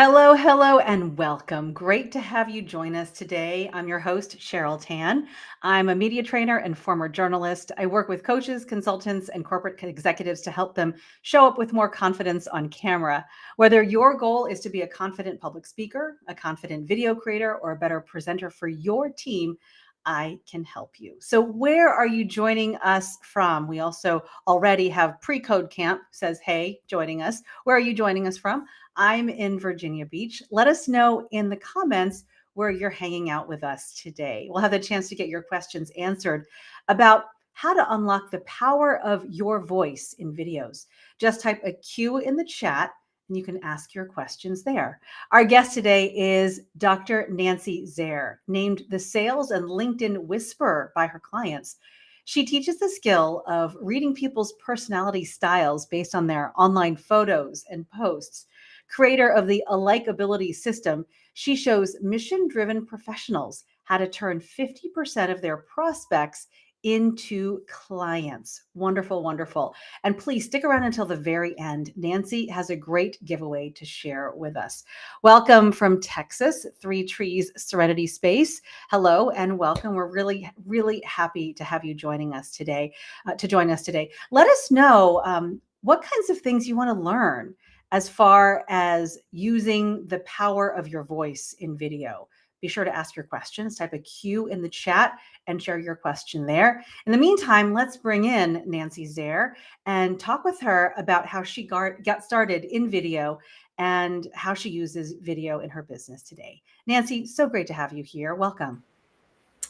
Hello, hello, and welcome. Great to have you join us today. I'm your host, Cheryl Tan. I'm a media trainer and former journalist. I work with coaches, consultants, and corporate executives to help them show up with more confidence on camera. Whether your goal is to be a confident public speaker, a confident video creator, or a better presenter for your team, I can help you. So, where are you joining us from? We also already have Pre-Code Camp says, hey, joining us. Where are you joining us from? I'm in Virginia Beach. Let us know in the comments where you're hanging out with us today. We'll have the chance to get your questions answered about how to unlock the power of your voice in videos. Just type a Q in the chat and you can ask your questions there. Our guest today is Dr. Nancy Zare, named the Sales and LinkedIn Whisperer by her clients. She teaches the skill of reading people's personality styles based on their online photos and posts. Creator of the unlikability system, she shows mission-driven professionals how to turn 50% of their prospects into clients. Wonderful, wonderful. And please stick around until the very end. Nancy has a great giveaway to share with us. Welcome from Texas, Three Trees Serenity Space. Hello and welcome. We're really, really happy to have you joining us today. Let us know what kinds of things you want to learn as far as using the power of your voice in video. Be sure to ask your questions, type a Q in the chat and share your question there. In the meantime, let's bring in Nancy Zare and talk with her about how she got started in video and how she uses video in her business today. Nancy, so great to have you here. Welcome.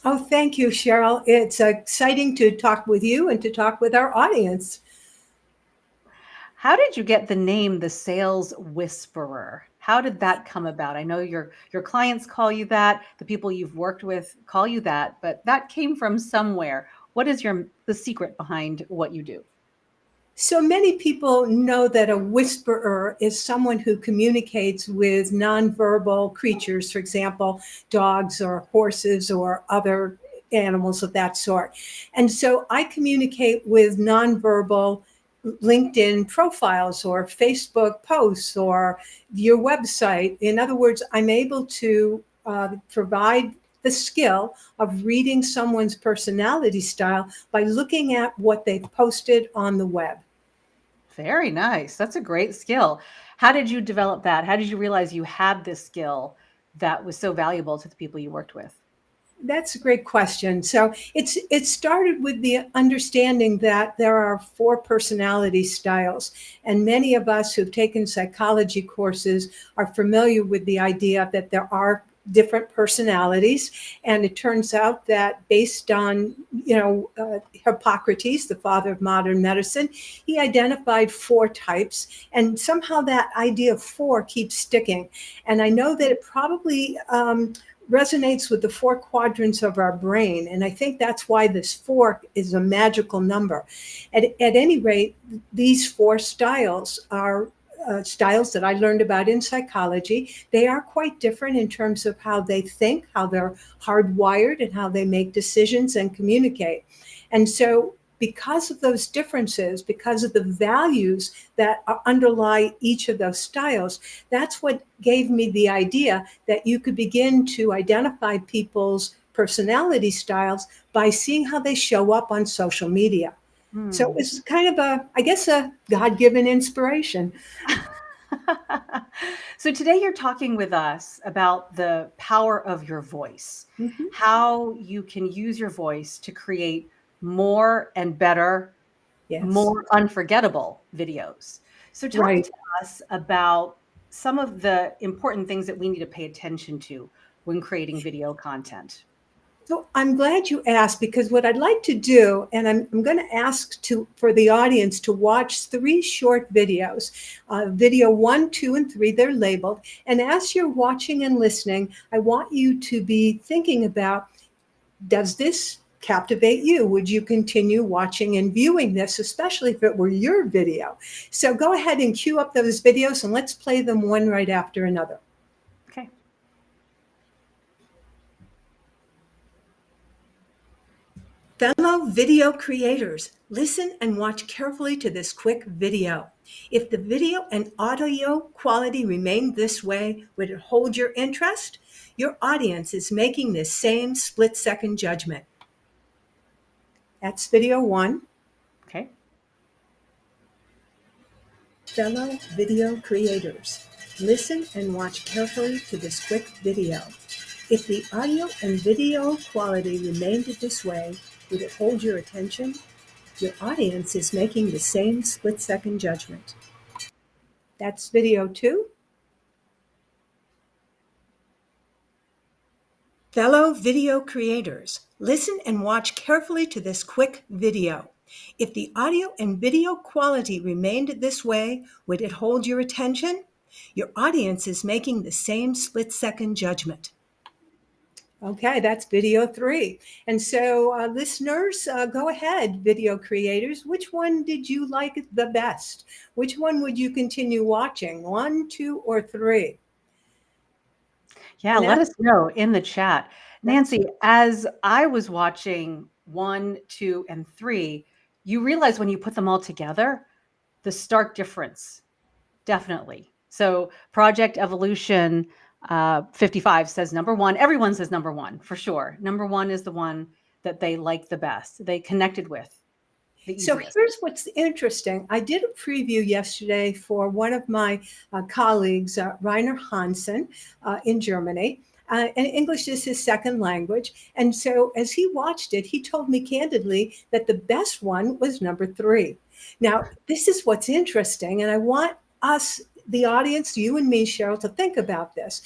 Oh, thank you, Cheryl. It's exciting to talk with you and to talk with our audience. How did you get the name the Sales Whisperer? How did that come about? I know your clients call you that, the people you've worked with call you that, but that came from somewhere. What is the secret behind what you do? So many people know that a whisperer is someone who communicates with nonverbal creatures, for example, dogs or horses or other animals of that sort. And so I communicate with nonverbal LinkedIn profiles or Facebook posts or your website. In other words, I'm able to provide the skill of reading someone's personality style by looking at what they've posted on the web. Very nice. That's a great skill. How did you develop that? How did you realize you had this skill that was so valuable to the people you worked with? That's a great question. So it started with the understanding that there are 4 personality styles, and many of us who've taken psychology courses are familiar with the idea that there are different personalities. And it turns out that based on Hippocrates, the father of modern medicine, he identified 4 types, and somehow that idea of 4 keeps sticking. And I know that it probably resonates with the 4 quadrants of our brain. And I think that's why this 4 is a magical number. At any rate, these 4 styles are styles that I learned about in psychology. They are quite different in terms of how they think, how they're hardwired, and how they make decisions and communicate. And so because of those differences, because of the values that underlie each of those styles, that's what gave me the idea that you could begin to identify people's personality styles by seeing how they show up on social media. So it's kind of a God-given inspiration. So today you're talking with us about the power of your voice, Mhm. how you can use your voice to create more and better, Yes, more unforgettable videos. So talk right. to us about some of the important things that we need to pay attention to when creating video content. So I'm glad you asked, because what I'd like to do, and I'm going to ask for the audience to watch 3 short videos, video 1, 2, and 3, they're labeled. And as you're watching and listening, I want you to be thinking about, does this captivate you? Would you continue watching and viewing this, especially if it were your video? So go ahead and cue up those videos and let's play them one right after another. Okay. Fellow video creators, listen and watch carefully to this quick video. If the video and audio quality remained this way, would it hold your interest? Your audience is making this same split-second judgment. That's video one. Okay. Fellow video creators, listen and watch carefully to this quick video. If the audio and video quality remained this way, would it hold your attention? Your audience is making the same split-second judgment. That's video two. Fellow video creators, listen and watch carefully to this quick video. If the audio and video quality remained this way, would it hold your attention? Your audience is making the same split-second judgment. Okay, that's video three. And so listeners, go ahead, video creators. Which one did you like the best? Which one would you continue watching? 1, 2, or 3? Yeah, And let that- us know in the chat. Nancy, as I was watching 1, 2, and 3, you realize when you put them all together, the stark difference, definitely. So Project Evolution 55 says number one. Everyone says number one, for sure. Number one is the one that they like the best, they connected with the So easiest. here's what's interesting. I did a preview yesterday for one of my colleagues, Rainer Hansen, in Germany. And English is his second language. And so as he watched it, he told me candidly that the best one was number 3. Now, this is what's interesting. And I want us, the audience, you and me, Cheryl, to think about this.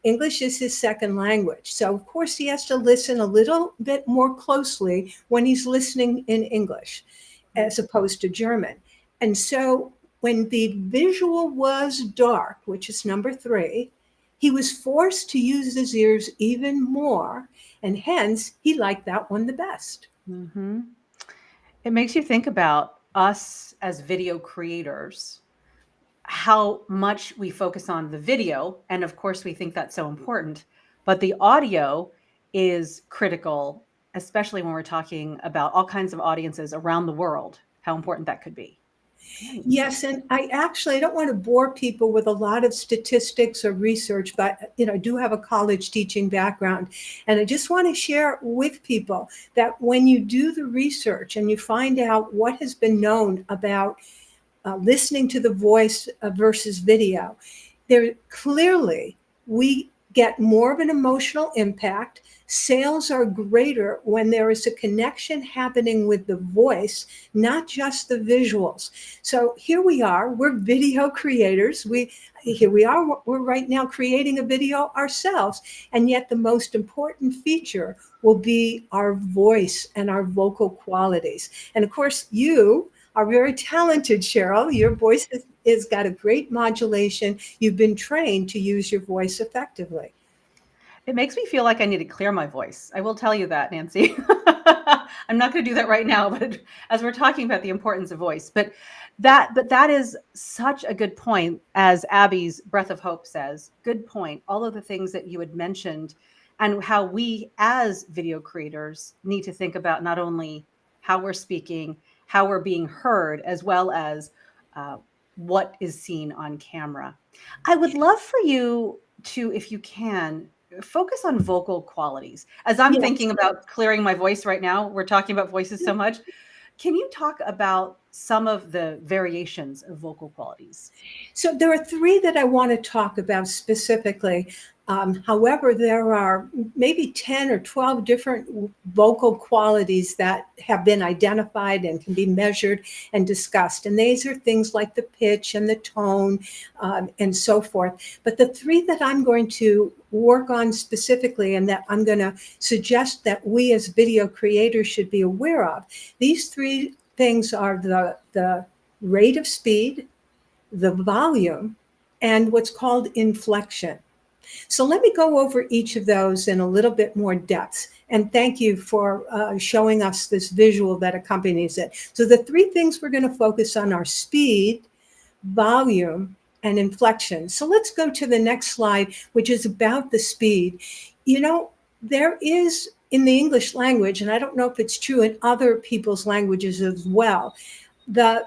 English is his second language. So, of course, he has to listen a little bit more closely when he's listening in English as opposed to German. And so when the visual was dark, which is number 3, he was forced to use his ears even more. And hence, he liked that one the best. Mm-hmm. It makes you think about us as video creators, how much we focus on the video. And of course, we think that's so important. But the audio is critical, especially when we're talking about all kinds of audiences around the world, how important that could be. Yes, and I don't want to bore people with a lot of statistics or research, but I do have a college teaching background, and I just want to share with people that when you do the research and you find out what has been known about listening to the voice versus video, there clearly we get more of an emotional impact. Sales are greater when there is a connection happening with the voice, not just the visuals. So here we are, we're video creators. We're right now creating a video ourselves. And yet the most important feature will be our voice and our vocal qualities. And of course, you are very talented, Cheryl. Your voice has got a great modulation. You've been trained to use your voice effectively. It makes me feel like I need to clear my voice. I will tell you that, Nancy. I'm not going to do that right now, but as we're talking about the importance of voice, but that is such a good point. As Abby's Breath of Hope says, good point. All of the things that you had mentioned and how we as video creators need to think about not only how we're speaking, how we're being heard, as well as what is seen on camera. I would love for you to, if you can, focus on vocal qualities. As I'm thinking about clearing my voice right now, we're talking about voices so much. Can you talk about some of the variations of vocal qualities? So there are 3 that I want to talk about specifically. However, there are maybe 10 or 12 different vocal qualities that have been identified and can be measured and discussed. And these are things like the pitch and the tone and so forth. But the 3 that I'm going to work on specifically and that I'm going to suggest that we as video creators should be aware of, these 3 things are the rate of speed, the volume, and what's called inflection. So let me go over each of those in a little bit more depth. And thank you for showing us this visual that accompanies it. So the 3 things we're going to focus on are speed, volume, and inflection. So let's go to the next slide, which is about the speed. There is in the English language, and I don't know if it's true in other people's languages as well, the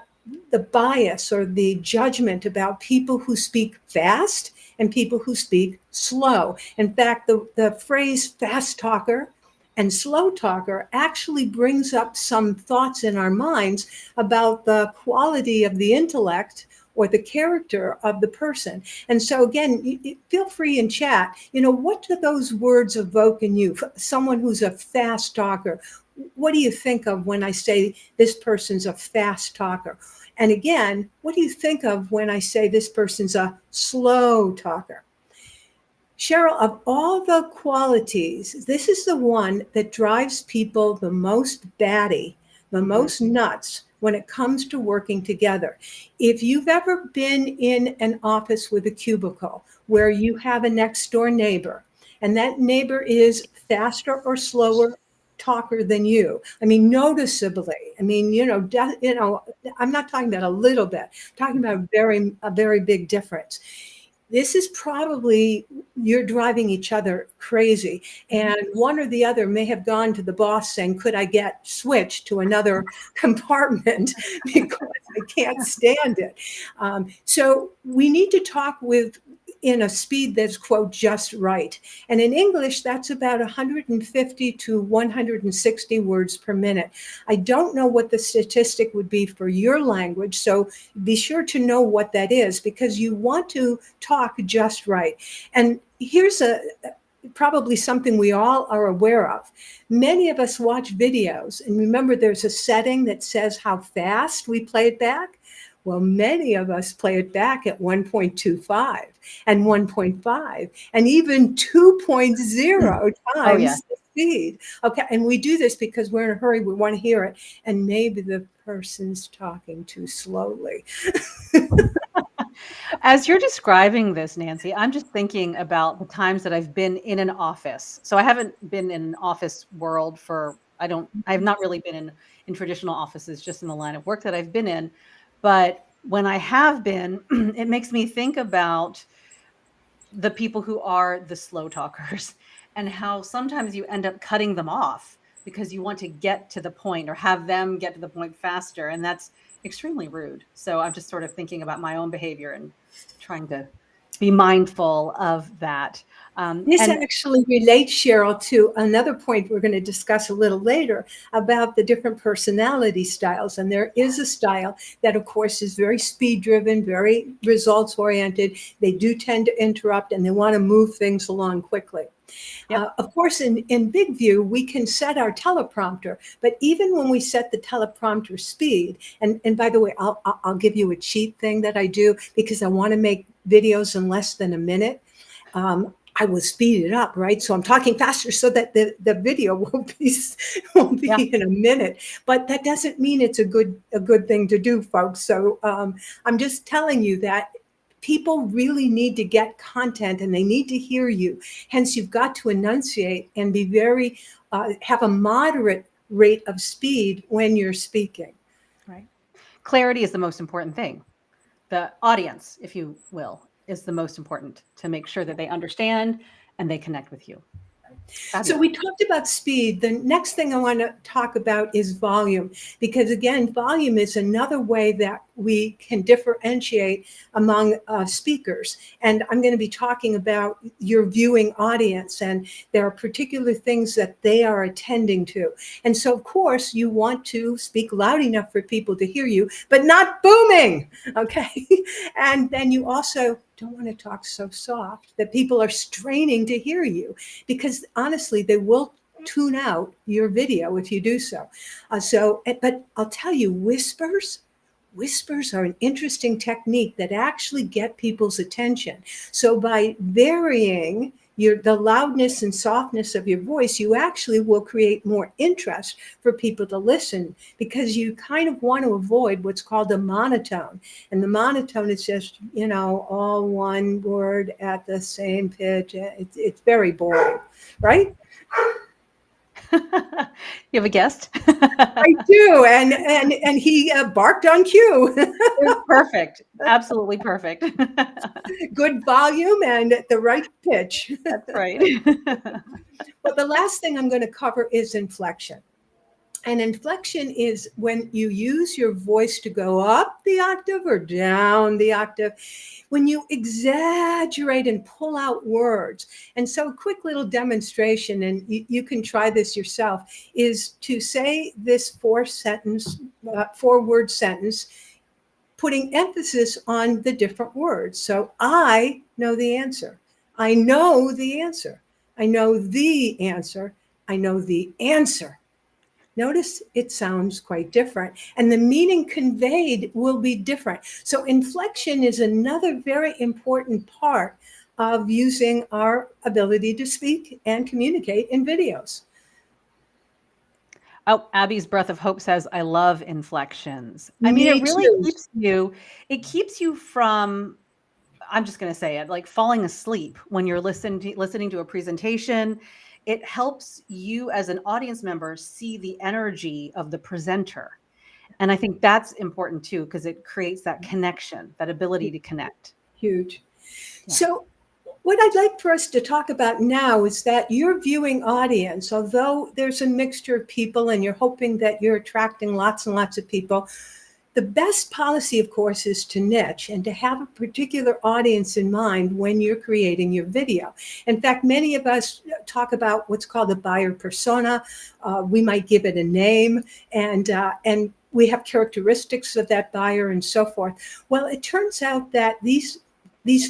the bias or the judgment about people who speak fast and people who speak slow. In fact, the phrase fast talker and slow talker actually brings up some thoughts in our minds about the quality of the intellect or the character of the person. And so again, feel free in chat, what do those words evoke in you? Someone who's a fast talker, what do you think of when I say this person's a fast talker? And again, what do you think of when I say this person's a slow talker? Cheryl, of all the qualities, this is the one that drives people the most batty, the most nuts when it comes to working together. If you've ever been in an office with a cubicle where you have a next door neighbor, and that neighbor is faster or slower talker than you, I mean, noticeably, I mean, I'm not talking about a little bit, I'm talking about a very big difference. This is probably you're driving each other crazy. And one or the other may have gone to the boss saying, could I get switched to another compartment because I can't stand it. So we need to talk in a speed that's, quote, just right. And in English, that's about 150 to 160 words per minute. I don't know what the statistic would be for your language, so be sure to know what that is, because you want to talk just right. And here's probably something we all are aware of. Many of us watch videos, and remember there's a setting that says how fast we play it back. Well, many of us play it back at 1.25 and 1.5 and even 2.0 times the speed. Okay, and we do this because we're in a hurry, we want to hear it, and maybe the person's talking too slowly. As you're describing this, Nancy, I'm just thinking about the times that I've been in an office. So I haven't been in an office world I've not really been in traditional offices, just in the line of work that I've been in. But when I have been, it makes me think about the people who are the slow talkers and how sometimes you end up cutting them off because you want to get to the point or have them get to the point faster. And that's extremely rude. So I'm just sort of thinking about my own behavior and trying to be mindful of that. This And actually relates, Cheryl, to another point we're going to discuss a little later about the different personality styles. And there is a style that, of course, is very speed driven, very results oriented. They do tend to interrupt and they want to move things along quickly. yep. Of course, in Big View, we can set our teleprompter, but even when we set the teleprompter speed, and by the way, I'll give you a cheat thing that I do because I want to make videos in less than a minute. I will speed it up, right? So I'm talking faster so that the video won't be in a minute. But that doesn't mean it's a good thing to do, folks. So I'm just telling you that people really need to get content and they need to hear you. Hence, you've got to enunciate and be have a moderate rate of speed when you're speaking. Right. Clarity is the most important thing. The audience, if you will, is the most important to make sure that they understand and they connect with you. So Fabulous. we talked about speed. The next thing I want to talk about is volume, because again, volume is another way that we can differentiate among speakers. And I'm going to be talking about your viewing audience, and there are particular things that they are attending to. And so, of course, you want to speak loud enough for people to hear you, but not booming. Okay. And then you also don't want to talk so soft that people are straining to hear you, because honestly, they will tune out your video if you do so. But I'll tell you, whispers are an interesting technique that actually get people's attention. So by varying the loudness and softness of your voice, you actually will create more interest for people to listen, because you kind of want to avoid what's called a monotone. And the monotone is just, all one word at the same pitch. It's very boring, right? You have a guest? I do, and he barked on cue. It was perfect. Absolutely perfect. Good volume and at the right pitch. That's right. But the last thing I'm going to cover is inflection. And inflection is when you use your voice to go up the octave or down the octave, when you exaggerate and pull out words. And so, a quick little demonstration, and you can try this yourself, is to say this four word sentence, putting emphasis on the different words. So, I know the answer. I know the answer. I know the answer. I know the answer. Notice it sounds quite different, and the meaning conveyed will be different. So, inflection is another very important part of using our ability to speak and communicate in videos. Oh, Abby's Breath of Hope says, I love inflections. I mean, it Me really too. keeps you from, I'm just going to say it, like falling asleep when you're listening to a presentation. It helps you as an audience member see the energy of the presenter. And I think that's important too, because it creates that connection, that ability to connect. Huge. Yeah. So, what I'd like for us to talk about now is that your viewing audience, although there's a mixture of people and you're hoping that you're attracting lots and lots of people, the best policy, of course, is to niche and to have a particular audience in mind when you're creating your video. In fact, many of us talk about what's called a buyer persona. We might give it a name, and we have characteristics of that buyer and so forth. Well, it turns out that these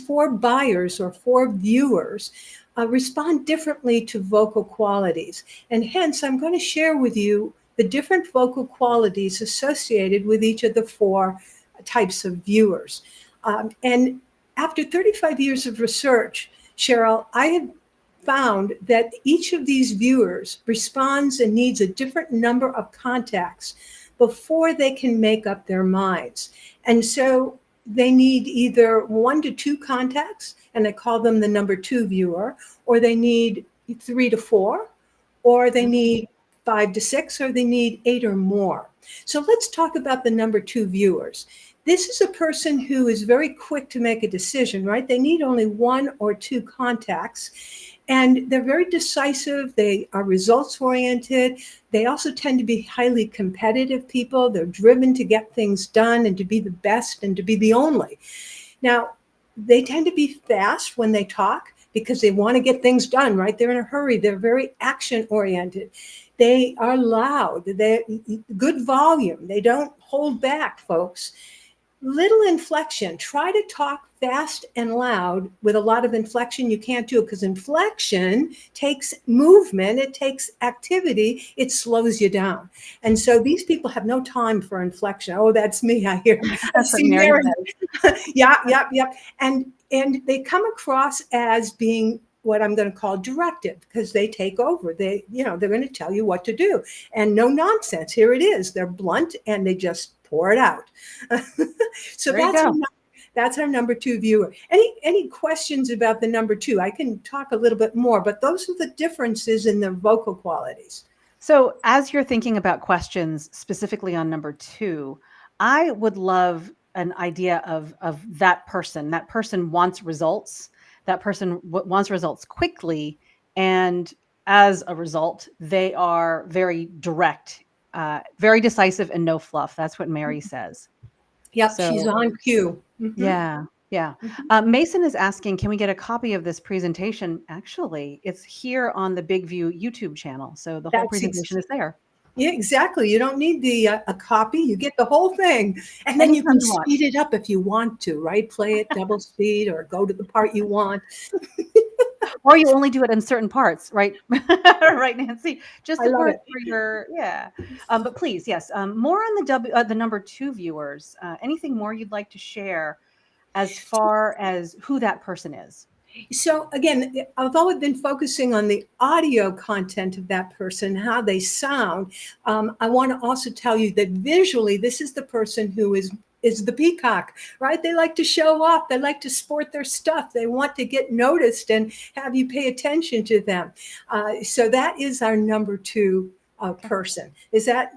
four buyers or four viewers respond differently to vocal qualities. And hence, I'm going to share with you the different vocal qualities associated with each of the four types of viewers. And after 35 years of research, Cheryl, I have found that each of these viewers responds and needs a different number of contacts before they can make up their minds. And so they need either 1 to 2 contacts, and I call them the number 2 viewer, or they need 3 to 4, or they need 5 to 6, or they need 8 or more. So let's talk about the number 2 viewers. This is a person who is very quick to make a decision, right? They need only 1 or 2 contacts. And they're very decisive. They are results oriented. They also tend to be highly competitive people. They're driven to get things done and to be the best and to be the only. Now, they tend to be fast when they talk because they want to get things done, right? They're in a hurry. They're very action oriented. They are loud. They're good volume. They don't hold back, folks. Little inflection. Try to talk fast and loud with a lot of inflection. You can't do it because inflection takes movement, it takes activity, it slows you down. And so these people have no time for inflection. Oh, that's me. I hear. I That's what see Mary Mary. says. Yeah. And they come across as being what I'm going to call directive because they take over. They're going to tell you what to do, and no nonsense. Here it is. They're blunt and they just pour it out. So There you go. that's our number 2 viewer. Any questions about the number 2? I can talk a little bit more, but those are the differences in their vocal qualities. So, as you're thinking about questions specifically on number 2, I would love an idea of that person. That person wants results. That person wants results quickly, and as a result, they are very direct, very decisive, and no fluff. That's what Mary says. Yep, she's So, on cue. Mhm, yeah, yeah. mhm. Mason is asking, can we get a copy of this presentation? Actually, it's here on the Big View YouTube channel. So the whole That's ex- presentation is there. yeah, exactly. You don't need the a copy. You get the whole thing, and then you Anytime can you want. speed it up if you want to, right? Play it double speed or go to the part you want. Or you only do it in certain parts, right? Right, Nancy? Just I the love parts it. where you're, yeah. But please, yes, more on the number 2 viewers. Anything more you'd like to share as far as who that person is? So again, although I've been focusing on the audio content of that person, how they sound, I want to also tell you that visually, this is the person who is the peacock, right? They like to show off. They like to sport their stuff. They want to get noticed and have you pay attention to them. So that is our number 2 Okay. person. Does that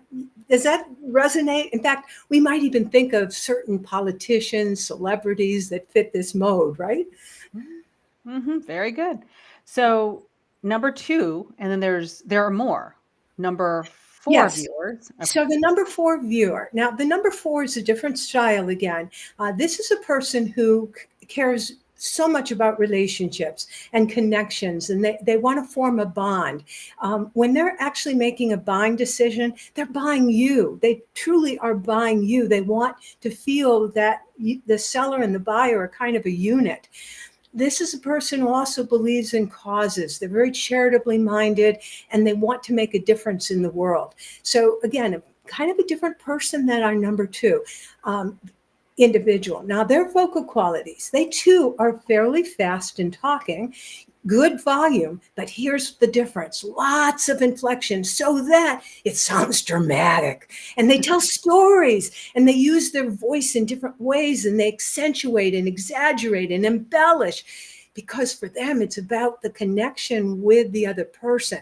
resonate? In fact, we might even think of certain politicians, celebrities that fit this mode, right? Very good. So number 2, and then there are more. Number 4 Yes. viewers. So Okay. the number four viewer. Now, the number four is a different style again. This is a person who cares so much about relationships and connections, and they want to form a bond. When they're actually making a buying decision, they're buying you. They truly are buying you. They want to feel that the seller and the buyer are kind of a unit. This is a person who also believes in causes. They're very charitably minded and they want to make a difference in the world. So, again, kind of a different person than our number two. Individual. Now, their vocal qualities, they too are fairly fast in talking, good volume, but here's the difference: lots of inflection so that it sounds dramatic. And they tell stories and they use their voice in different ways and they accentuate and exaggerate and embellish because for them it's about the connection with the other person.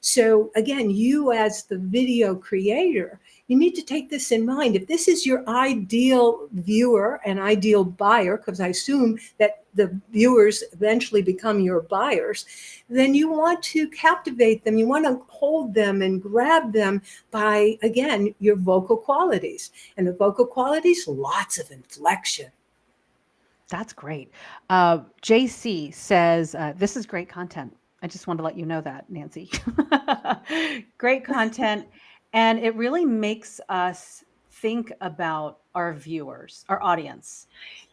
So, again, you as the video creator, you need to take this in mind. If this is your ideal viewer and ideal buyer, because I assume that the viewers eventually become your buyers, then you want to captivate them. You want to hold them and grab them by, again, your vocal qualities. And the vocal qualities, lots of inflection. That's great. JC says, this is great content. I just want to let you know that, Nancy. Great content. And it really makes us think about our viewers, our audience,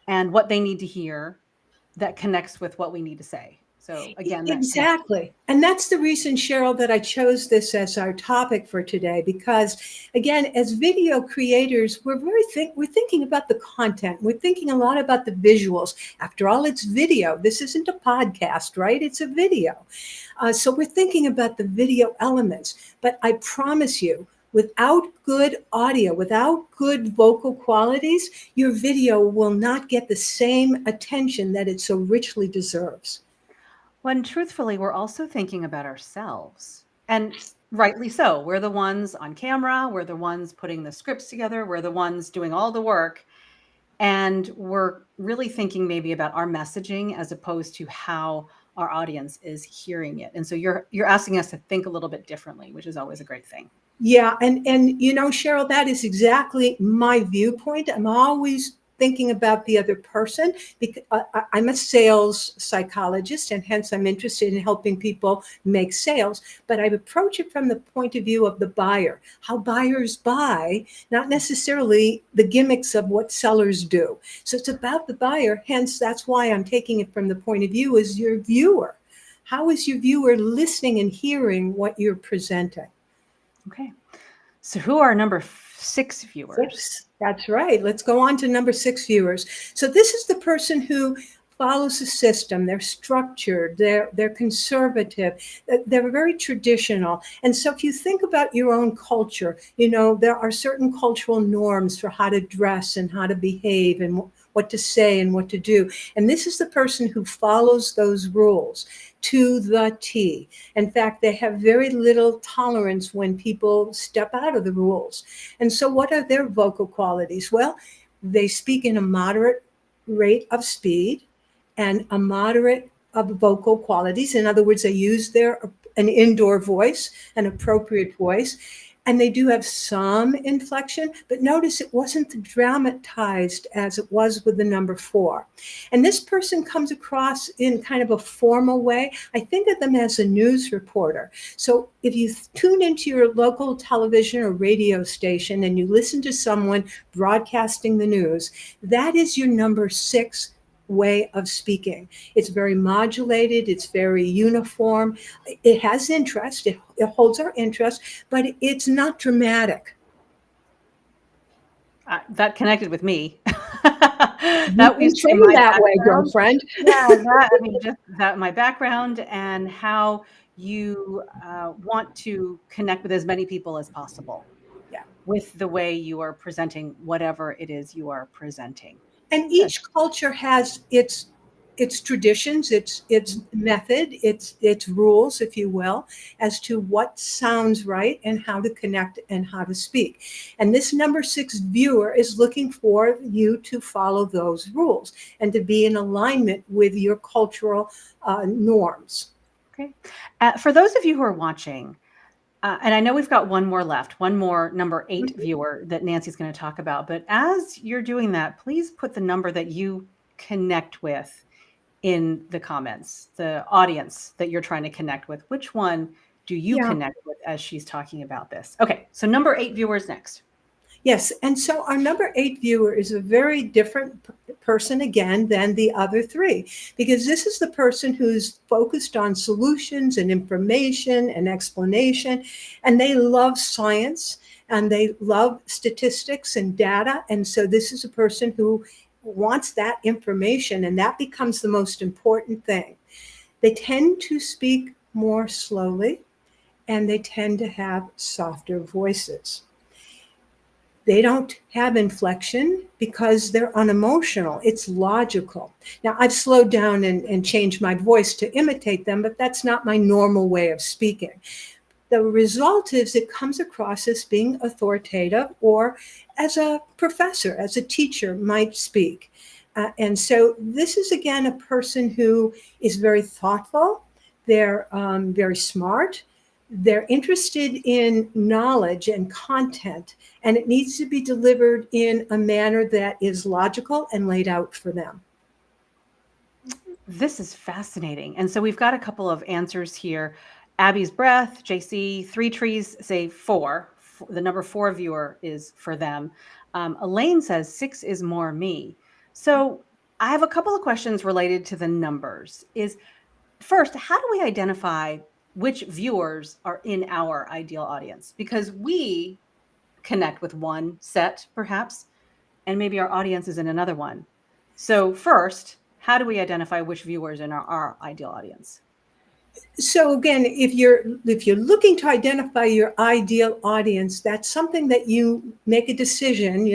and what they need to hear that connects with what we need to say. So again, that connection. Exactly. And that's the reason, Cheryl, that I chose this as our topic for today, because again, as video creators, we're thinking about the content. We're thinking a lot about the visuals. After all, it's video. This isn't a podcast, right? It's a video. So we're thinking about the video elements. But I promise you, without good audio, without good vocal qualities, your video will not get the same attention that it so richly deserves. When truthfully, we're also thinking about ourselves. And rightly so. We're the ones on camera, we're the ones putting the scripts together, we're the ones doing all the work. And we're really thinking maybe about our messaging as opposed to how our audience is hearing it. And so you're asking us to think a little bit differently, which is always a great thing. Yeah, and Cheryl, that is exactly my viewpoint. I'm always thinking about the other person because I'm a sales psychologist, and hence I'm interested in helping people make sales. But I approach it from the point of view of the buyer, how buyers buy, not necessarily the gimmicks of what sellers do. So it's about the buyer. Hence, that's why I'm taking it from the point of view as your viewer. How is your viewer listening and hearing what you're presenting? Okay. So who are number 6 viewers? Six. That's right. Let's go on to number six viewers. So this is the person who follows the system. They're structured. They're conservative. They're very traditional. And so if you think about your own culture, there are certain cultural norms for how to dress and how to behave and what to say and what to do. And this is the person who follows those rules to the T. In fact, they have very little tolerance when people step out of the rules. And so what are their vocal qualities? Well, they speak in a moderate rate of speed and a moderate of vocal qualities. In other words, they use an indoor voice, an appropriate voice, and they do have some inflection, but notice it wasn't dramatized as it was with the number four. And this person comes across in kind of a formal way. I think of them as a news reporter. So if you tune into your local television or radio station and you listen to someone broadcasting the news, that is your number six way of speaking. It's very modulated, it's very uniform, it has interest, it holds our interest, but it's not dramatic. That connected with me. You've That been used to be trained my that way, background. girlfriend. Yeah, that I mean, just that my background and how you want to connect with as many people as possible Yeah. with the way you are presenting whatever it is you are presenting. And Good. each culture has its traditions, its method, its rules, if you will, as to what sounds right and how to connect and how to speak. And this number six viewer is looking for you to follow those rules and to be in alignment with your cultural norms. Okay. For those of you who are watching, And I know we've got one more left, one more number 8 Mhm. viewer that Nancy's going to talk about. But as you're doing that, please put the number that you connect with in the comments, the audience that you're trying to connect with. Which one do you Yeah. connect with as she's talking about this? Okay, so number 8 viewers next. Yes, and so our number 8 viewer is a very different person again than the other three, because this is the person who's focused on solutions and information and explanation, and they love science and they love statistics and data. And so this is a person who wants that information, and that becomes the most important thing. They tend to speak more slowly and they tend to have softer voices. They don't have inflection because they're unemotional. It's logical. Now, I've slowed down and changed my voice to imitate them, but that's not my normal way of speaking. The result is it comes across as being authoritative or as a professor, as a teacher might speak. And so this is, again, a person who is very thoughtful. They're very smart. They're interested in knowledge and content, and it needs to be delivered in a manner that is logical and laid out for them. This is fascinating. And so we've got a couple of answers here. Abby's Breath, JC, Three Trees say 4. The number 4 viewer is for them. Elaine says 6 is more me. So I have a couple of questions related to the numbers. Is first, how do we identify which viewers are in our ideal audience? Because we connect with one set, perhaps, and maybe our audience is in another one. So first, how do we identify which viewers in our ideal audience? So again, if you're looking to identify your ideal audience, that's something that you make a decision,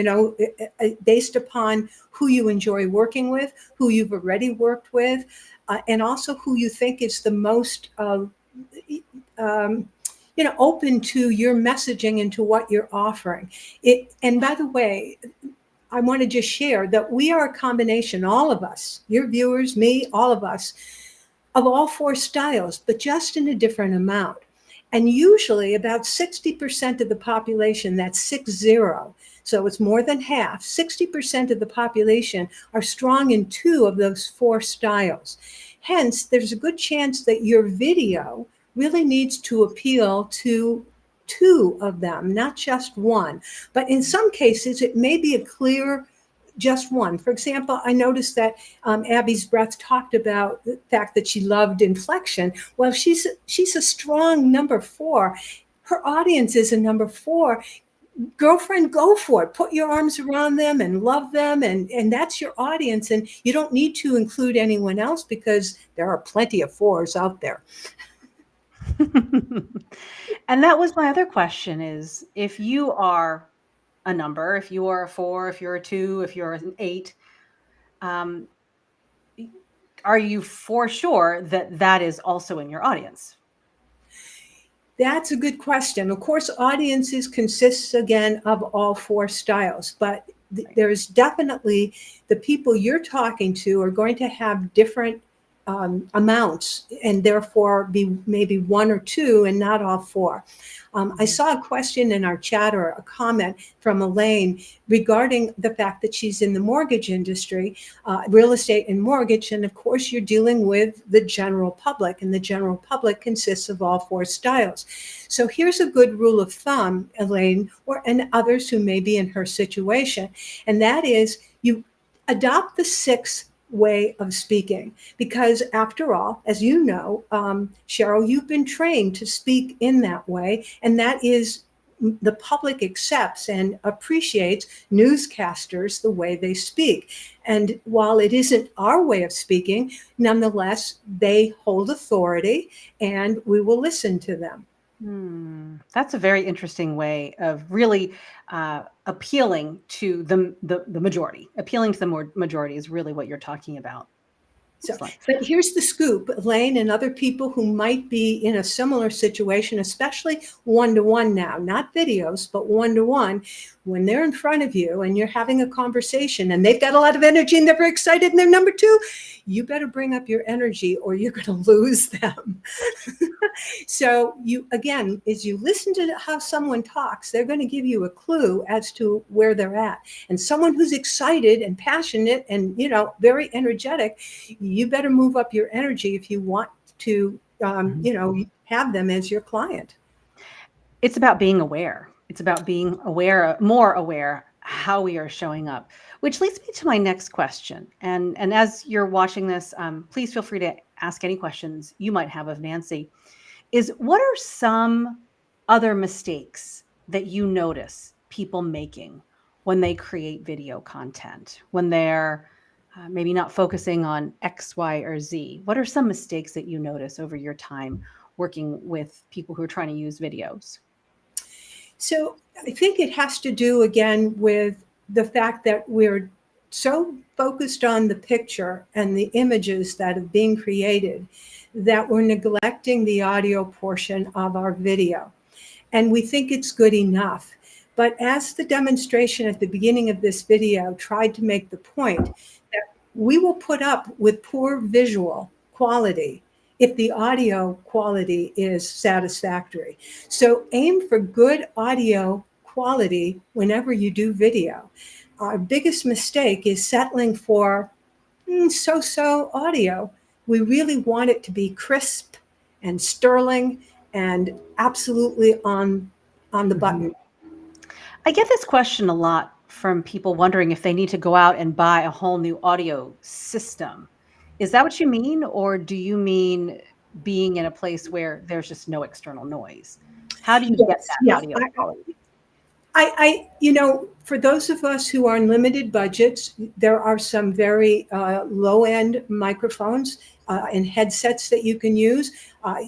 based upon who you enjoy working with, who you've already worked with, and also who you think is the most um, open to your messaging and to what you're offering. And by the way, I want to just share that we are a combination, all of us, your viewers, me, all of us, of all 4 styles, but just in a different amount. And usually about 60% of the population, that's 60, so it's more than half, 60% of the population are strong in 2 of those 4 styles. Hence, there's a good chance that your video really needs to appeal to 2 of them, not just one. But in some cases, it may be a clear just one. For example, I noticed that Abby's Breath talked about the fact that she loved inflection. Well, she's a strong number 4. Her audience is a number 4. Girlfriend, go for it. Put your arms around them and love them, and that's your audience. And you don't need to include anyone else because there are plenty of 4s out there. And that was my other question is if you are a number, if you are a 4, if you're a 2, if you're an 8, um, are you for sure that that is also in your audience? That's a good question. Of course, audiences consists again of all 4 styles, but Right. there's definitely the people you're talking to are going to have different amounts, and therefore be maybe 1 or 2 and not all 4. I Mhm. saw a question in our chat or a comment from Elaine regarding the fact that she's in the mortgage industry, real estate and mortgage. And of course, you're dealing with the general public, and the general public consists of all 4 styles. So here's a good rule of thumb, Elaine, and others who may be in her situation, and that is you adopt the 6 way of speaking, because after all, as you know, Cheryl, you've been trained to speak in that way, and that is the public accepts and appreciates newscasters the way they speak. And while it isn't our way of speaking, nonetheless, they hold authority and we will listen to them. That's a very interesting way of really appealing to the majority. Appealing to the more majority is really what you're talking about. So, Excellent. but here's the scoop, Elaine and other people who might be in a similar situation, especially one-to-one now, not videos, but one-to-one, when they're in front of you and you're having a conversation and they've got a lot of energy and they're very excited and they're number two, you better bring up your energy or you're going to lose them. So you, again, as you listen to how someone talks, they're going to give you a clue as to where they're at. And someone who's excited and passionate and, very energetic, you better move up your energy if you want to, Mhm. have them as your client. It's about being aware. It's about being aware, more aware how we are showing up, which leads me to my next question. And as you're watching this, please feel free to ask any questions you might have of Nancy. Is what are some other mistakes that you notice people making when they create video content, when they're maybe not focusing on X, Y, or Z? What are some mistakes that you notice over your time working with people who are trying to use videos? So I think it has to do again with the fact that we're so focused on the picture and the images that are being created that we're neglecting the audio portion of our video. And we think it's good enough. But as the demonstration at the beginning of this video tried to make the point, that we will put up with poor visual quality if the audio quality is satisfactory. So aim for good audio quality whenever you do video. Our biggest mistake is settling for so-so audio. We really want it to be crisp and sterling and absolutely on the Mhm. button. I get this question a lot from people wondering if they need to go out and buy a whole new audio system. Is that what you mean? Or do you mean being in a place where there's just no external noise? How do you get Yes, that yes. audio quality? For those of us who are on limited budgets, there are some very low end microphones and headsets that you can use.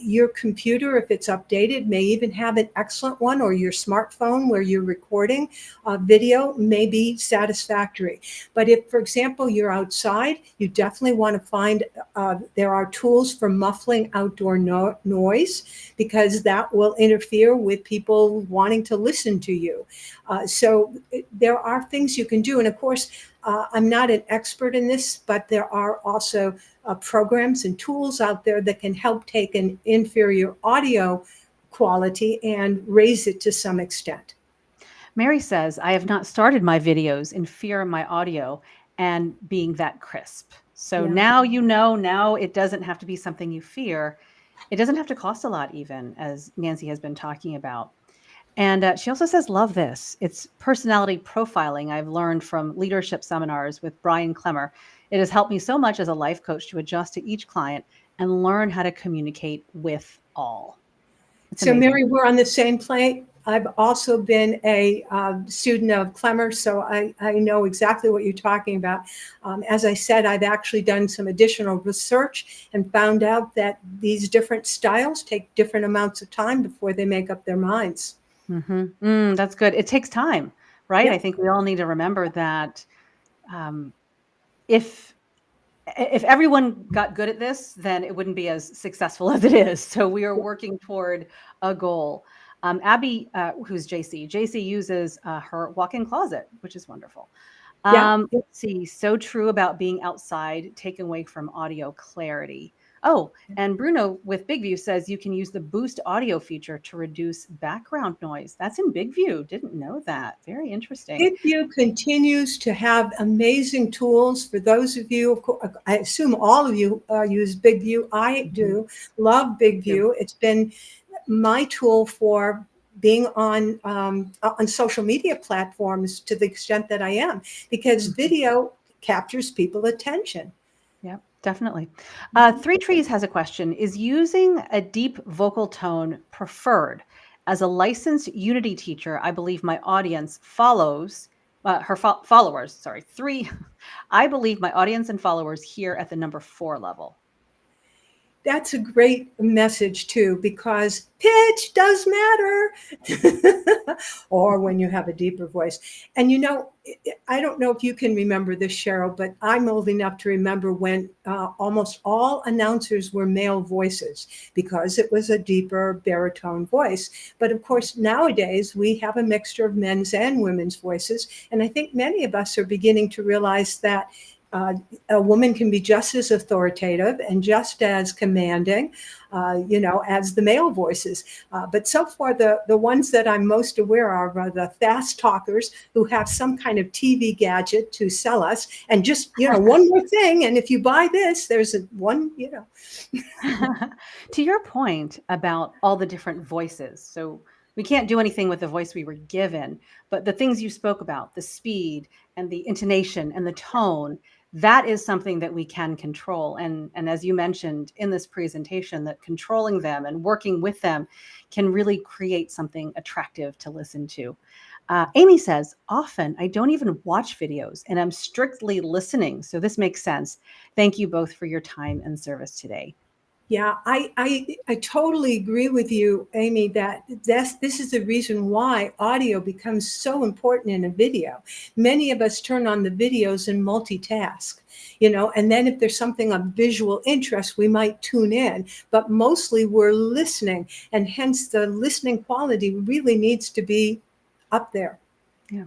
Your computer, if it's updated, may even have an excellent one, or your smartphone where you're recording video may be satisfactory. But if, for example, you're outside, you definitely want to find there are tools for muffling outdoor noise because that will interfere with people wanting to listen to you. So there are things you can do. And of course, I'm not an expert in this, but there are also programs and tools out there that can help take an inferior audio quality and raise it to some extent. Mary says, I have not started my videos in fear of my audio and being that crisp. So Yeah. now you know, now it doesn't have to be something you fear. It doesn't have to cost a lot, even as Nancy has been talking about. And she also says, love this. It's personality profiling I've learned from leadership seminars with Brian Clemmer. It has helped me so much as a life coach to adjust to each client and learn how to communicate with all. It's So, amazing. Mary, we're on the same plane. I've also been a student of Clemmer, so I know exactly what you're talking about. As I said, I've actually done some additional research and found out that these different styles take different amounts of time before they make up their minds. That's good. It takes time, right? I Yep. think we all need to remember that um, if if everyone got good at this, then it wouldn't be as successful as it is. So we are working toward a goal. Abby, who's JC uses her walk-in closet, which is wonderful. Yeah. Let's see. So true about being outside, taken away from audio clarity. Oh, and Bruno with Big View says you can use the boost audio feature to reduce background noise. That's in Big View. Didn't know that. Very interesting. BigView continues to have amazing tools for those of you. Of course, I assume all of you use BigView. I Mhm. do love Too. BigView. It's been my tool for being on social media platforms to the extent that I am, because Mhm. video captures people's attention. Yeah, definitely. Three Trees has a question. Is using a deep vocal tone preferred? As a licensed Unity teacher, I believe my audience follows followers. Sorry, three. I believe my audience and followers here at the number 4 level. That's a great message too, because pitch does matter. Or when you have a deeper voice. And I don't know if you can remember this, Cheryl, but I'm old enough to remember when almost all announcers were male voices because it was a deeper baritone voice. But of course, nowadays we have a mixture of men's and women's voices. And I think many of us are beginning to realize that uh, a woman can be just as authoritative and just as commanding, as the male voices. But so far, the ones that I'm most aware of are the fast talkers who have some kind of TV gadget to sell us, and just one more thing. And if you buy this, there's a one. To your point about all the different voices, so we can't do anything with the voice we were given, but the things you spoke about, the speed and the intonation and the tone, that is something that we can control. And as you mentioned in this presentation, that controlling them and working with them can really create something attractive to listen to. Amy says, often I don't even watch videos and I'm strictly listening. So this makes sense. Thank you both for your time and service today. Yeah, I totally agree with you, Amy, that this is the reason why audio becomes so important in a video. Many of us turn on the videos and multitask, and then if there's something of visual interest, we might tune in, but mostly we're listening, and hence the listening quality really needs to be up there. Yeah.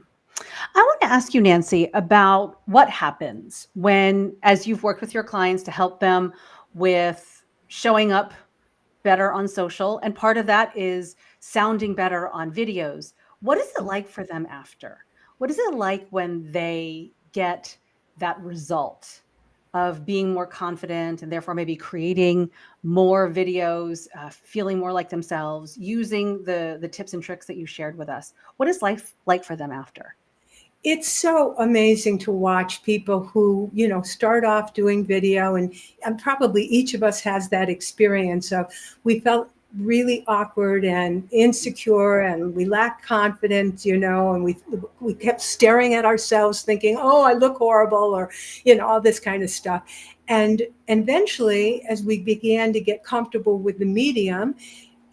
I want to ask you, Nancy, about what happens when, as you've worked with your clients to help them with showing up better on social, and part of that is sounding better on videos. What is it like for them after? What is it like when they get that result of being more confident and therefore maybe creating more videos, feeling more like themselves, using the tips and tricks that you shared with us? What is life like for them after? It's so amazing to watch people who, start off doing video, and probably each of us has that experience of we felt really awkward and insecure and we lacked confidence, and we kept staring at ourselves thinking, oh, I look horrible, or, all this kind of stuff. And eventually, as we began to get comfortable with the medium,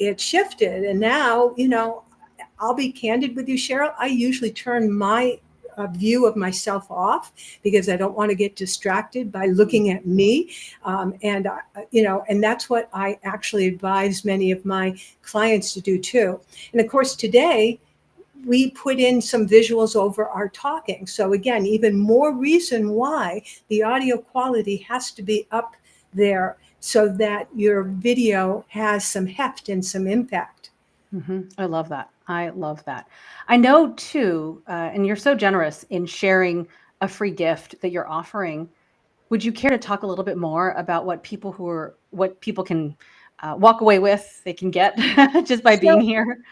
it shifted. And now, I'll be candid with you, Cheryl. I usually turn my view of myself off because I don't want to get distracted by looking at me. And that's what I actually advise many of my clients to do too. And of course, today, we put in some visuals over our talking. So again, even more reason why the audio quality has to be up there so that your video has some heft and some impact. I love that. I love that. I know too, and you're so generous in sharing a free gift that you're offering. Would you care to talk a little bit more about what people can walk away with, they can get just by being So here?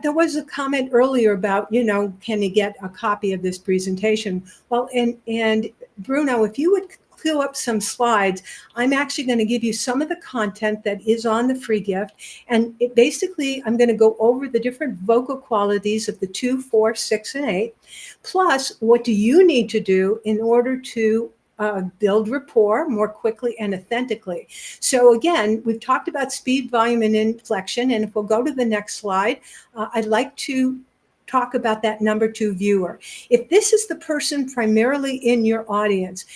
there was a comment earlier about, can you get a copy of this presentation? Well, and Bruno, if you would clear up some slides, I'm actually going to give you some of the content that is on the free gift. And basically, I'm going to go over the different vocal qualities of the 2, 4, 6, and 8. Plus, what do you need to do in order to build rapport more quickly and authentically? So again, we've talked about speed, volume, and inflection. And if we'll go to the next slide, I'd like to talk about that number 2 viewer. If this is the person primarily in your audience,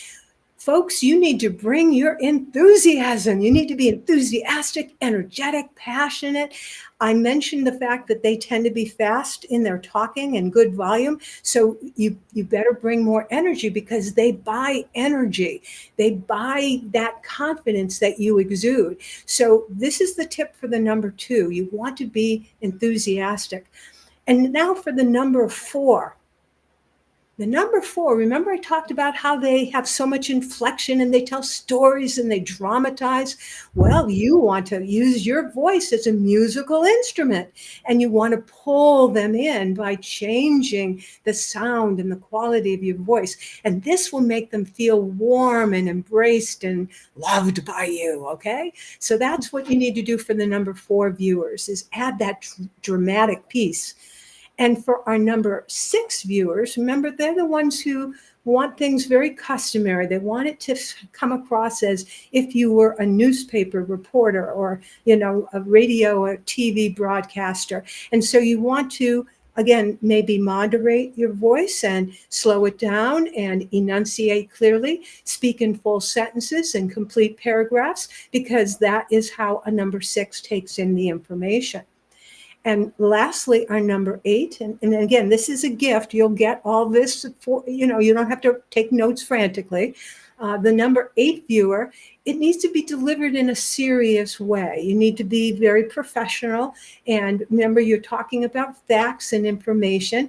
folks, you need to bring your enthusiasm. You need to be enthusiastic, energetic, passionate. I mentioned the fact that they tend to be fast in their talking and good volume. So you better bring more energy because they buy energy. They buy that confidence that you exude. So this is the tip for the number 2. You want to be enthusiastic. And now for the number 4. The number 4, remember I talked about how they have so much inflection and they tell stories and they dramatize? Well, you want to use your voice as a musical instrument, and you want to pull them in by changing the sound and the quality of your voice. And this will make them feel warm and embraced and loved by you, okay? So that's what you need to do for the number 4 viewers, is add that dramatic piece. And for our number 6 viewers, remember, they're the ones who want things very customary. They want it to come across as if you were a newspaper reporter or, a radio or TV broadcaster. And so you want to, again, maybe moderate your voice and slow it down and enunciate clearly, speak in full sentences and complete paragraphs, because that is how a number 6 takes in the information. And lastly, our number 8, and again, this is a gift. You'll get all this for, you don't have to take notes frantically. The number 8 viewer, it needs to be delivered in a serious way. You need to be very professional. And remember, you're talking about facts and information.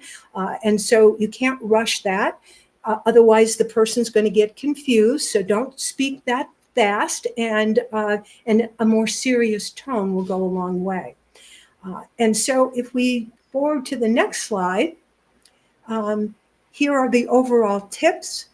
And so you can't rush that. Otherwise, the person's going to get confused. So don't speak that fast. And a more serious tone will go a long way. And so if we forward to the next slide, here are the overall tips.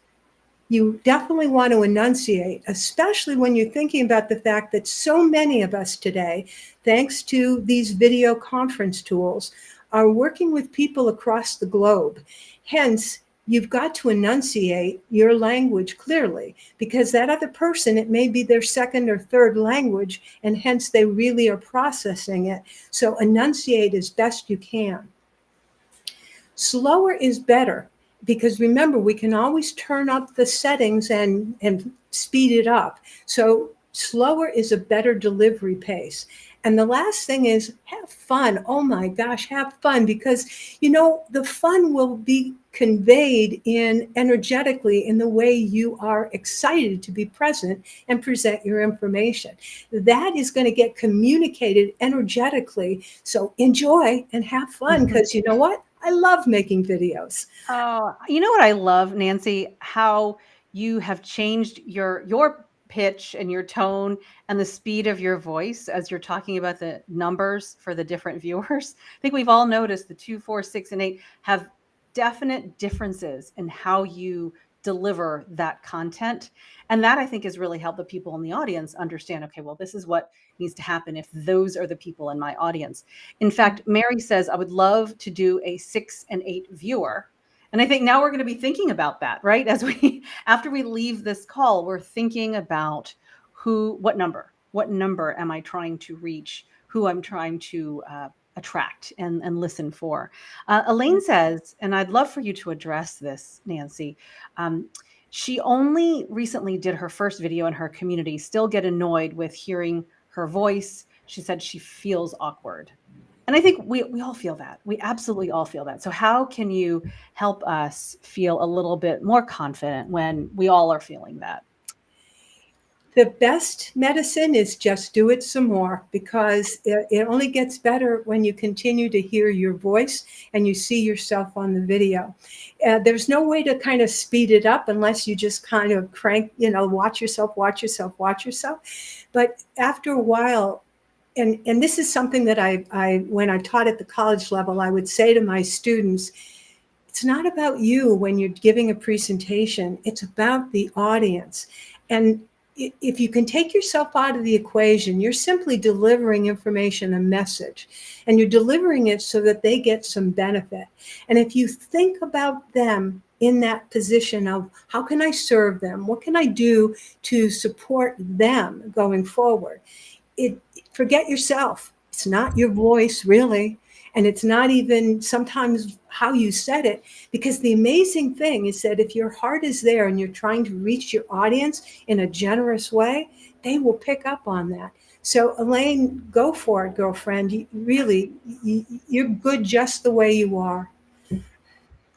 You definitely want to enunciate, especially when you're thinking about the fact that so many of us today, thanks to these video conference tools, are working with people across the globe. Hence, you've got to enunciate your language clearly, because that other person, it may be their second or third language, and hence they really are processing it. So enunciate as best you can. Slower is better, because remember, we can always turn up the settings and speed it up. So slower is a better delivery pace. And the last thing is have fun. Oh my gosh, have fun, because the fun will be conveyed energetically in the way you are excited to be present and present your information. That is going to get communicated energetically. So enjoy and have fun, because you know what? I love making videos. Oh, you know what I love, Nancy? How you have changed your pitch and your tone and the speed of your voice as you're talking about the numbers for the different viewers. I think we've all noticed the 2, 4, 6, and 8 have definite differences in how you deliver that content. And that I think has really helped the people in the audience understand, okay, well, this is what needs to happen if those are the people in my audience. In fact, Mary says, I would love to do a 6 and 8 viewer. And I think now we're going to be thinking about that, right? After we leave this call, we're thinking about what number am I trying to reach, who I'm trying to attract and listen for. Elaine says, and I'd love for you to address this, Nancy. She only recently did her first video in her community, still get annoyed with hearing her voice. She said she feels awkward. And I think we all feel that. We absolutely all feel that. So how can you help us feel a little bit more confident when we all are feeling that? The best medicine is just do it some more, because it only gets better when you continue to hear your voice and you see yourself on the video. There's no way to kind of speed it up unless you just kind of crank, watch yourself. But after a while, and this is something that I when I taught at the college level, I would say to my students, it's not about you when you're giving a presentation, it's about the audience. And if you can take yourself out of the equation, you're simply delivering information, a message, and you're delivering it so that they get some benefit. And if you think about them in that position of how can I serve them? What can I do to support them going forward? Forget yourself. It's not your voice, really. And it's not even sometimes how you said it, because the amazing thing is that if your heart is there and you're trying to reach your audience in a generous way, they will pick up on that. So Elaine, go for it, girlfriend. You're good just the way you are.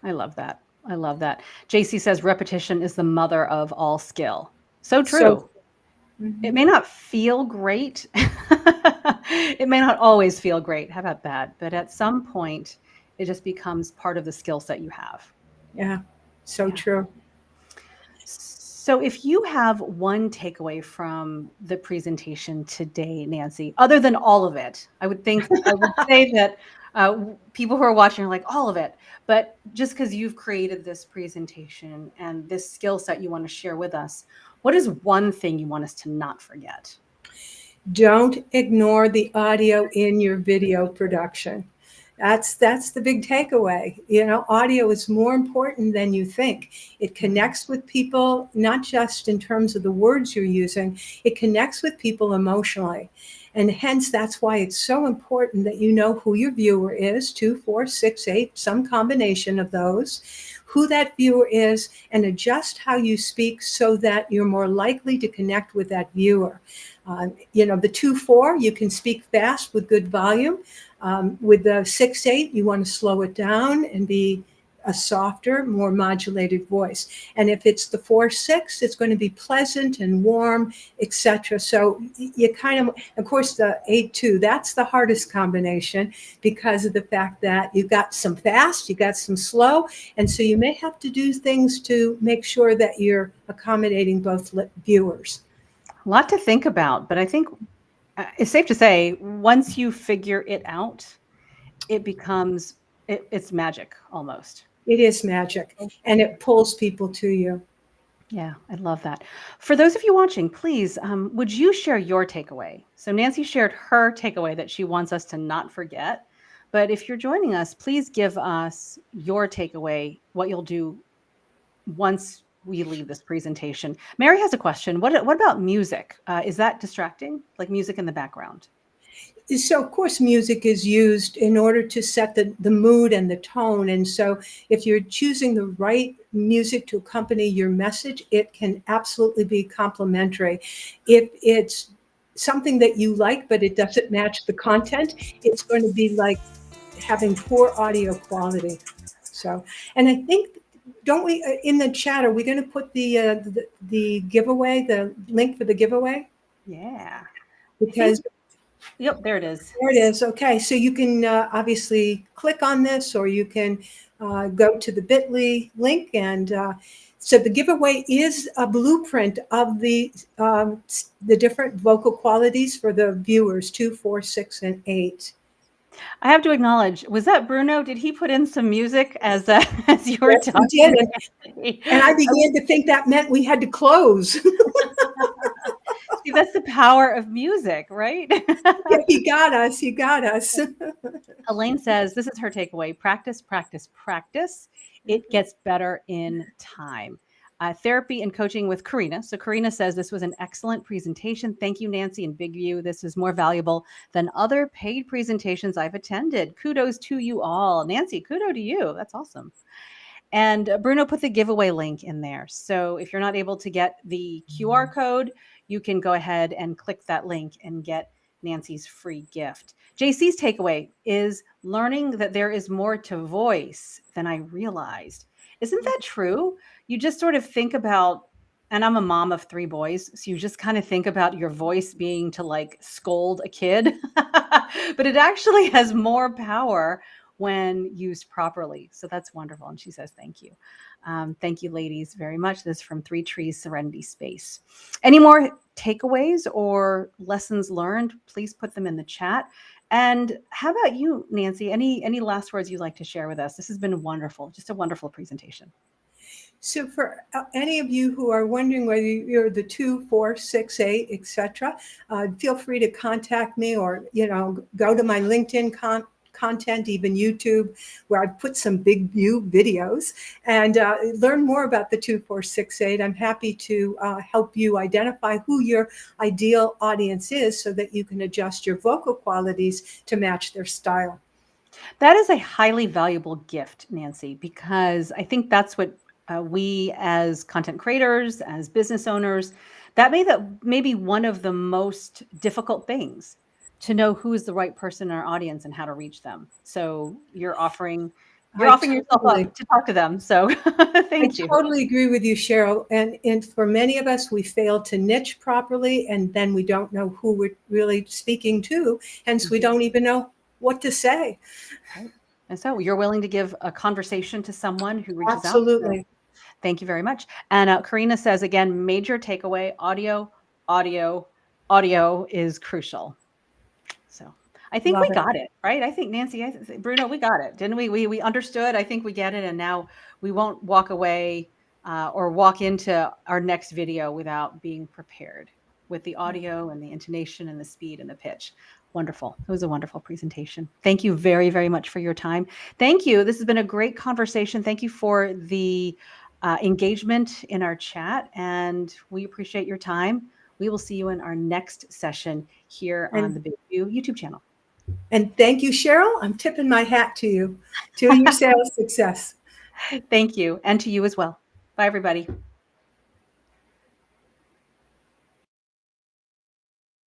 I love that. I love that. JC says repetition is the mother of all skill. So true. It may not feel great. It may not always feel great. How about that? But at some point, it just becomes part of the skill set you have. Yeah, so true. So if you have one takeaway from the presentation today, Nancy, other than all of it, I would say that people who are watching are like, all of it. But just because you've created this presentation and this skill set you want to share with us, what is one thing you want us to not forget? Don't ignore the audio in your video production. That's the big takeaway. Audio is more important than you think. It connects with people, not just in terms of the words you're using, it connects with people emotionally. And hence, that's why it's so important that you know who your viewer is, 2, 4, 6, 8, some combination of those, who that viewer is, and adjust how you speak so that you're more likely to connect with that viewer. The 2, 4, you can speak fast with good volume. With the 6, 8, you want to slow it down and be a softer, more modulated voice. And if it's the 4, 6, it's going to be pleasant and warm, etc. So you kind of course, the 8, 2, that's the hardest combination because of the fact that you've got some fast, you got some slow, and so you may have to do things to make sure that you're accommodating both viewers. A lot to think about, but I think it's safe to say once you figure it out, it becomes it's magic almost. It is magic, and it pulls people to you. Yeah, I love that. For those of you watching, please, would you share your takeaway? So Nancy shared her takeaway that she wants us to not forget. But if you're joining us, please give us your takeaway, what you'll do once we leave this presentation. Mary has a question. What about music? Is that distracting? Like music in the background? So, of course, music is used in order to set the mood and the tone. And so, if you're choosing the right music to accompany your message, it can absolutely be complementary. If it's something that you like, but it doesn't match the content, it's going to be like having poor audio quality. So, and I think, don't we, in the chat, are we going to put the giveaway, the link for the giveaway? Yeah. Because yep, there it is. there it is. Okay, so you can obviously click on this, or you can go to the bit.ly link. And so the giveaway is a blueprint of the different vocal qualities for the viewers, 2, 4, 6, and 8. I have to acknowledge, was that Bruno? Did he put in some music as as you were Yes, talking? he did. And I began to think that meant we had to close. See, that's the power of music, right? Yeah, he got us. He got us. Elaine says this is her takeaway: practice, practice, practice. It gets better in time. Therapy and coaching with Karina. So Karina says this was an excellent presentation. Thank you, Nancy and Big View. This is more valuable than other paid presentations I've attended. Kudos to you all. Nancy, kudos to you. That's awesome. And Bruno put the giveaway link in there. So if you're not able to get the QR code, you can go ahead and click that link and get Nancy's free gift. JC's takeaway is learning that there is more to voice than I realized. Isn't that true? You just sort of think about, and I'm a mom of 3 boys, so you just kind of think about your voice being to like scold a kid, but it actually has more power when used properly. So that's wonderful. And she says, thank you. Thank you, ladies, very much. This is from 3 Trees Serenity Space. Any more takeaways or lessons learned? Please put them in the chat. And how about you, Nancy? Any last words you'd like to share with us? This has been wonderful, just a wonderful presentation. So for any of you who are wondering whether you're the 2, 4, 6, 8, etc., feel free to contact me, or go to my LinkedIn content, even YouTube, where I've put some big view videos, and learn more about the 2, 4, 6, 8. I'm happy to help you identify who your ideal audience is so that you can adjust your vocal qualities to match their style. That is a highly valuable gift, Nancy, because I think that's what we as content creators, as business owners, that may be one of the most difficult things, to know who is the right person in our audience and how to reach them. So you're offering yourself up to talk to them. So thank you. I totally agree with you, Cheryl. And for many of us, we fail to niche properly, and then we don't know who we're really speaking to. Hence, we don't even know what to say. Right. And so you're willing to give a conversation to someone who reaches out. Absolutely. Thank you very much. And Karina says, again, major takeaway, audio is crucial. So I think we got it, right? I think Nancy, Bruno, we got it, didn't we? We understood. I think we get it. And now we won't walk away or walk into our next video without being prepared with the audio and the intonation and the speed and the pitch. Wonderful. It was a wonderful presentation. Thank you very, very much for your time. Thank you. This has been a great conversation. Thank you for the engagement in our chat, and we appreciate your time. We will see you in our next session here on the And Big View YouTube channel. and thank you, Cheryl. I'm tipping my hat to you, to your sales success. Thank you, and to you as well. Bye, everybody.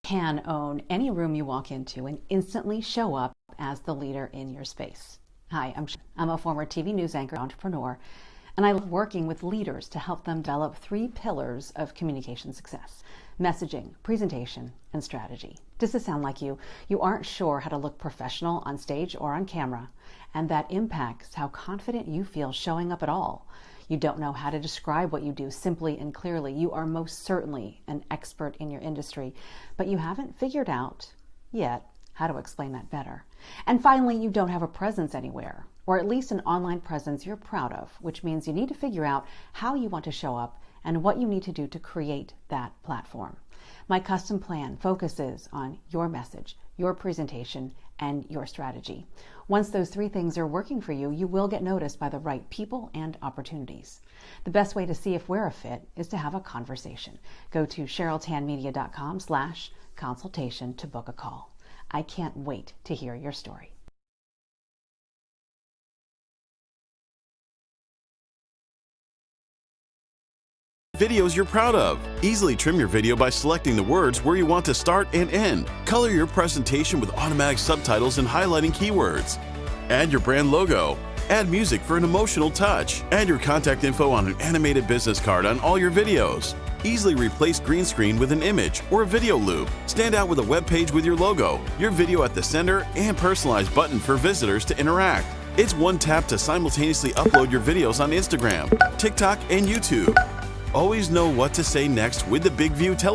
Can own any room you walk into and instantly show up as the leader in your space. Hi, I'm a former TV news anchor entrepreneur, and I love working with leaders to help them develop 3 pillars of communication success: messaging, presentation, and strategy. Does this sound like you? You aren't sure how to look professional on stage or on camera, and that impacts how confident you feel showing up at all. You don't know how to describe what you do simply and clearly. You are most certainly an expert in your industry, but you haven't figured out yet how to explain that better. And finally, you don't have a presence anywhere, or at least an online presence you're proud of, which means you need to figure out how you want to show up and what you need to do to create that platform. My custom plan focuses on your message, your presentation, and your strategy. Once those 3 things are working for you, you will get noticed by the right people and opportunities. The best way to see if we're a fit is to have a conversation. Go to CherylTanMedia.com/consultation to book a call. I can't wait to hear your story. Videos you're proud of. Easily trim your video by selecting the words where you want to start and end. Color your presentation with automatic subtitles and highlighting keywords. Add your brand logo. Add music for an emotional touch. Add your contact info on an animated business card on all your videos. Easily replace green screen with an image or a video loop. Stand out with a web page with your logo, your video at the center, and personalized button for visitors to interact. It's one tap to simultaneously upload your videos on Instagram, TikTok, and YouTube. Always know what to say next with the Big View television.